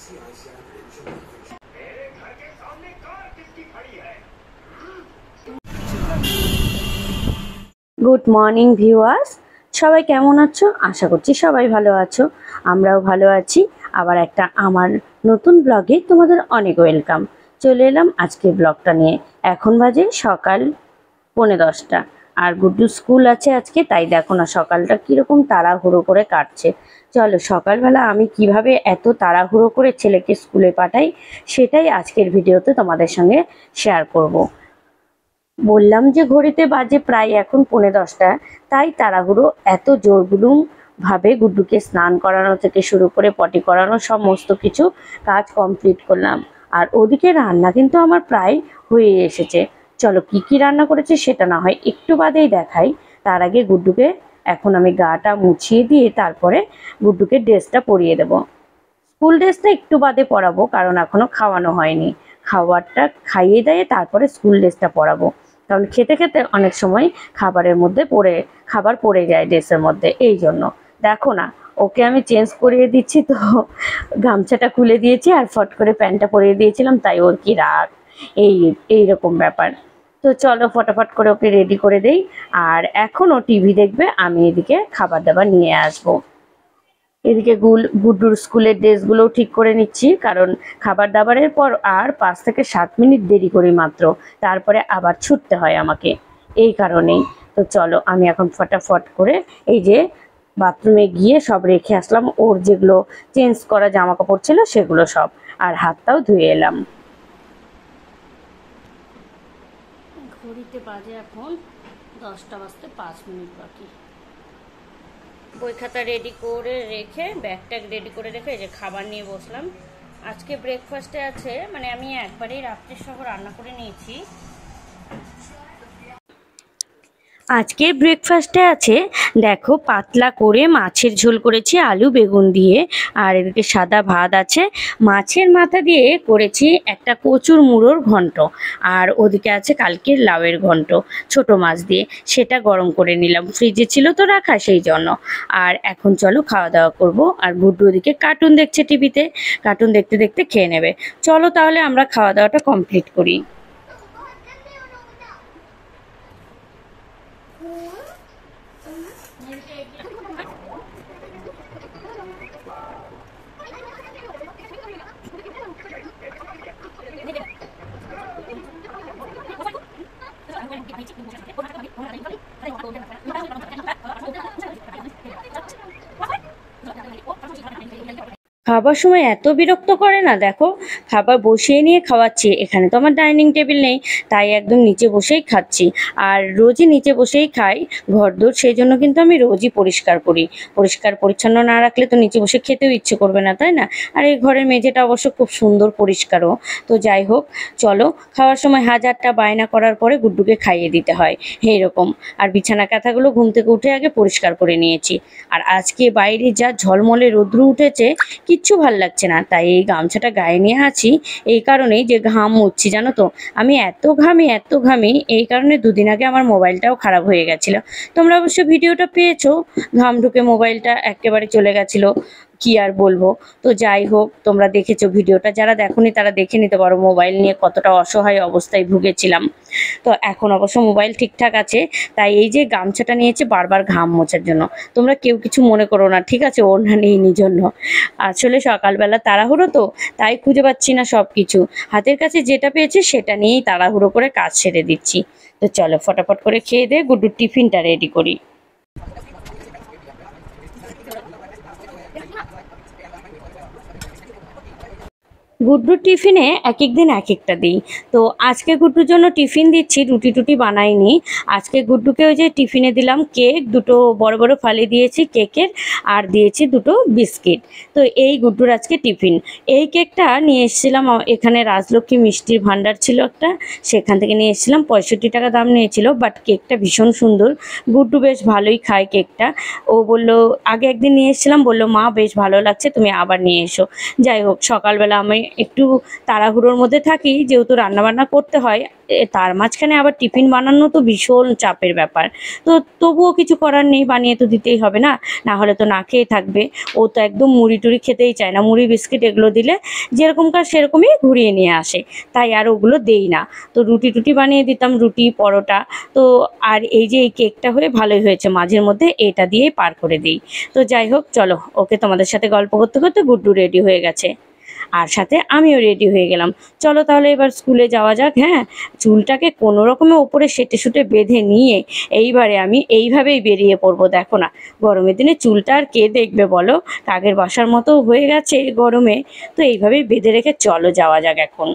Good morning viewers, সবাই কেমন আছো? আশা করছি সবাই ভালো আছো, আমরাও ভালো আছি। আবার একটা আমার নতুন ব্লগে তোমাদের অনেক ওয়েলকাম। চলে এলাম আজকের ব্লগটা নিয়ে। এখন বাজে সকাল 10:45 আর গুড্ডু স্কুল আছে আজকে, তাই দেখো না সকালটা কীরকম তাড়াহুড়ো করে কাটছে। চলো সকালবেলা আমি কিভাবে এত তাড়াহুড়ো করে ছেলেকে স্কুলে পাঠাই সেটাই আজকের ভিডিওতে তোমাদের সঙ্গে শেয়ার করব। বললাম যে ঘড়িতে বাজে প্রায় এখন 10:45, তাই তাড়াহুড়ো এত জোরগুলুম ভাবে গুড্ডুকে স্নান করানো থেকে শুরু করে পটি করানো সমস্ত কিছু কাজ কমপ্লিট করলাম। আর ওদিকে রান্না কিন্তু আমার প্রায় হয়ে এসেছে। চলো কি কি রান্না করেছে সেটা না হয় একটু বাদেই দেখাই। তার আগে গুড্ডুকে এখন আমি গাটা মুছিয়ে দিয়ে তারপরে গুড্ডুকে ড্রেসটা পরিয়ে দেবো। স্কুল ড্রেসটা একটু বাদে পরাবো, কারণ এখনো খাওয়ানো হয়নি। খাবারটা খাইয়ে দিয়ে তারপরে স্কুল ড্রেসটা পরাবো, কারণ খেতে খেতে অনেক সময় খাবার পড়ে যায় ড্রেসের মধ্যে। এই জন্য দেখো না ওকে আমি চেঞ্জ করিয়ে দিচ্ছি, তো গামছাটা খুলে দিয়েছি আর ফট করে প্যান্টটা পরিয়ে দিয়েছিলাম, তাই ওর কি রাগ। এইরকম ব্যাপার। তো চলো ফটাফট করে ওকে রেডি করে দেই। আর এখন ও টিভি দেখবে, আমি এদিকে খাবার দাবার নিয়ে আসবো। এদিকে গুড্ডুর স্কুলের ড্রেসগুলোও ঠিক করে নিচ্ছি, কারণ খাবার দাবারের পর আর 5 থেকে 7 মিনিট দেরি করি মাত্র, তারপরে আবার ছুটতে হয় আমাকে, এই কারণেই। তো চলো আমি এখন ফটাফট করে এই যে বাথরুমে গিয়ে সব রেখে আসলাম, ওর যেগুলো চেঞ্জ করা জামা কাপড় ছিল সেগুলো সব, আর হাতটাও ধুয়ে এলাম। ঘড়িতে বাজে এখন 10টা বাজতে 5 মিনিট বাকি। বই খাতা রেডি করে রেখে ব্যাগ রেডি করে রেখে এই যে খাবার নিয়ে বসলাম। আজকে ব্রেকফাস্টে আছে, মানে আমি একবারেই রাত্রির সহ রান্না করে নিয়েছি। আজকে ব্রেকফাস্টে আছে দেখো পাতলা করে মাছের ঝোল করেছি আলু বেগুন দিয়ে, আর এদিকে সাদা ভাত আছে। মাছের মাথা দিয়ে করেছি একটা কচুর মুড়োর ঘন্ট, আর ওদিকে আছে কালকের লাউয়ের ঘন্ট ছোট মাছ দিয়ে, সেটা গরম করে নিলাম, ফ্রিজে ছিল তো রাখা সেই জন্য। আর এখন চলো খাওয়া দাওয়া করব। আর গুড্ডু ওদিকে কার্টুন দেখছে টিভিতে, কার্টুন দেখতে দেখতে খেয়ে নেবে। চলো তাহলে আমরা খাওয়া দাওয়াটা কমপ্লিট করি। খাবার সময় এত বিরক্ত করে না, দেখো খাবার বসিয়ে নিয়ে খাওয়াচ্ছি, এখানে তো আমার ডাইনিং টেবিল নেই, তাই একদম নিচে বসেই খাচ্ছি। আর রোজই নিচে বসেই খাই ঘরদোর, সেই জন্য কিন্তু আমি রোজই পরিষ্কার করি। পরিষ্কার পরিচ্ছন্ন না রাখলে তো নিচে বসে খেতেও ইচ্ছে করবে না, তাই না? আর এই ঘরের মেঝেটা অবশ্য খুব সুন্দর পরিষ্কারও। তো যাই হোক, চলো খাওয়ার সময় হাজারটা বায়না করার পরে গুড্ডুকে খাইয়ে দিতে হয় এইরকম। আর বিছানা কাঁথাগুলো ঘুম থেকে উঠে আগে পরিষ্কার করে নিয়েছি। আর আজকে বাইরে যা ঝলমলে রৌদ্র উঠেছে, কিচ্ছু ভাল লাগছে না, তাই এই গামছাটা গায়ে নিয়ে আছি এই কারণেই যে ঘাম মুছছি, জানো তো আমি এত ঘামি এই কারণে। দুদিন আগে আমার মোবাইলটাও খারাপ হয়ে গেছিল, তোমরা অবশ্য ভিডিওটা পেয়েছো, ঘাম ঢুকে মোবাইলটা একেবারে চলে গেছিলো, কি আর বলবো। তো যাই হোক, তোমরা দেখেছো ভিডিওটা, যারা দেখোনি তারা দেখে নিতে পারো মোবাইল নিয়ে কতটা অসহায় অবস্থায় ভুগেছিলাম। তো এখন অবশ্য মোবাইল ঠিকঠাক আছে, তাই এই যে গামছাটা নিয়েছে বারবার ঘাম মোছার জন্য। তোমরা কেউ কিছু মনে করো না, ঠিক আছে? ওড়না নেই জন্য, আসলে সকালবেলা তাড়াহুড়ো তো, তাই খুঁজে পাচ্ছি না সব কিছু। হাতের কাছে যেটা পেয়েছি সেটা নিয়েই তাড়াহুড়ো করে কাজ সেরে দিচ্ছি। তো চলো ফটাফট করে খেয়ে দিয়ে গুড্ডুর টিফিনটা রেডি করি। গুড্ডুর টিফিনে এক এক দিন এক একটা দিই। তো আজকে গুড্ডুর জন্য টিফিন দিচ্ছি, রুটি টুটি বানাইনি। আজকে গুড্ডুকে ওই যে টিফিনে দিলাম কেক, দুটো বড় বড় ফালি দিয়েছি কেকের, আর দিয়েছি দুটো বিস্কিট। তো এই গুড্ডুর আজকে টিফিন। এই কেকটা নিয়ে এসেছিলাম, এখানে রাজলক্ষ্মী মিষ্টির ভাণ্ডার ছিল একটা, সেখান থেকে নিয়ে এসেছিলাম। 65 টাকা দাম নিয়েছিল, বাট কেকটা ভীষণ সুন্দর। গুড্ডু বেশ ভালোই খায় কেকটা। ও বললো, আগে একদিন নিয়ে এসেছিলাম, বললো মা বেশ ভালো লাগছে, তুমি আবার নিয়ে এসো। যাই হোক, সকালবেলা আমি একটু তাড়াহুড়োর মধ্যে থাকি, যেহেতু রান্নাবান্না করতে হয়, তার মাঝখানে আবার টিফিন বানানো তো ভীষণ চাপের ব্যাপার। তো তবুও কিছু করার নেই, বানিয়ে তো দিতেই হবে না, না হলে তো না খেয়ে থাকবে। ও তো একদম মুড়ি টুড়ি খেতেই চায় না, মুড়ি বিস্কিট এগুলো দিলে যেরকমকার সেরকমই ঘুরিয়ে নিয়ে আসে, তাই আর ওগুলো দেই না। তো রুটি টুটি বানিয়ে দিতাম, রুটি পরোটা। তো আর এই যে এই কেকটা হয়ে ভালোই হয়েছে, মাঝের মধ্যে এটা দিয়েই পার করে দিই। তো যাই হোক, চলো ওকে তোমাদের সাথে গল্প করতে করতে গুড্ডু রেডি হয়ে গেছে, আর সাথে আমিও রেডি হয়ে গেলাম। চলো তাহলে এবার স্কুলে যাওয়া যাক। হ্যাঁ, চুলটাকে কোনো রকমে ওপরে সেটে সুটে বেঁধে নিয়ে এইবারে আমি এইভাবেই বেরিয়ে পড়বো। দেখো না, গরমের দিনে চুলটা আর কে দেখবে বলো, কাকের বাসার মতো হয়ে গেছে গরমে। তো এইভাবেই বেঁধে রেখে চলো যাওয়া যাক এখন।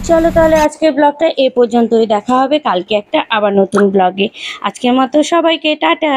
চলো তাহলে আজকের ব্লগটা এ পর্যন্তই, দেখা হবে কালকে একটা আবার নতুন ব্লগে। আজকের মতো সবাইকে টাটা।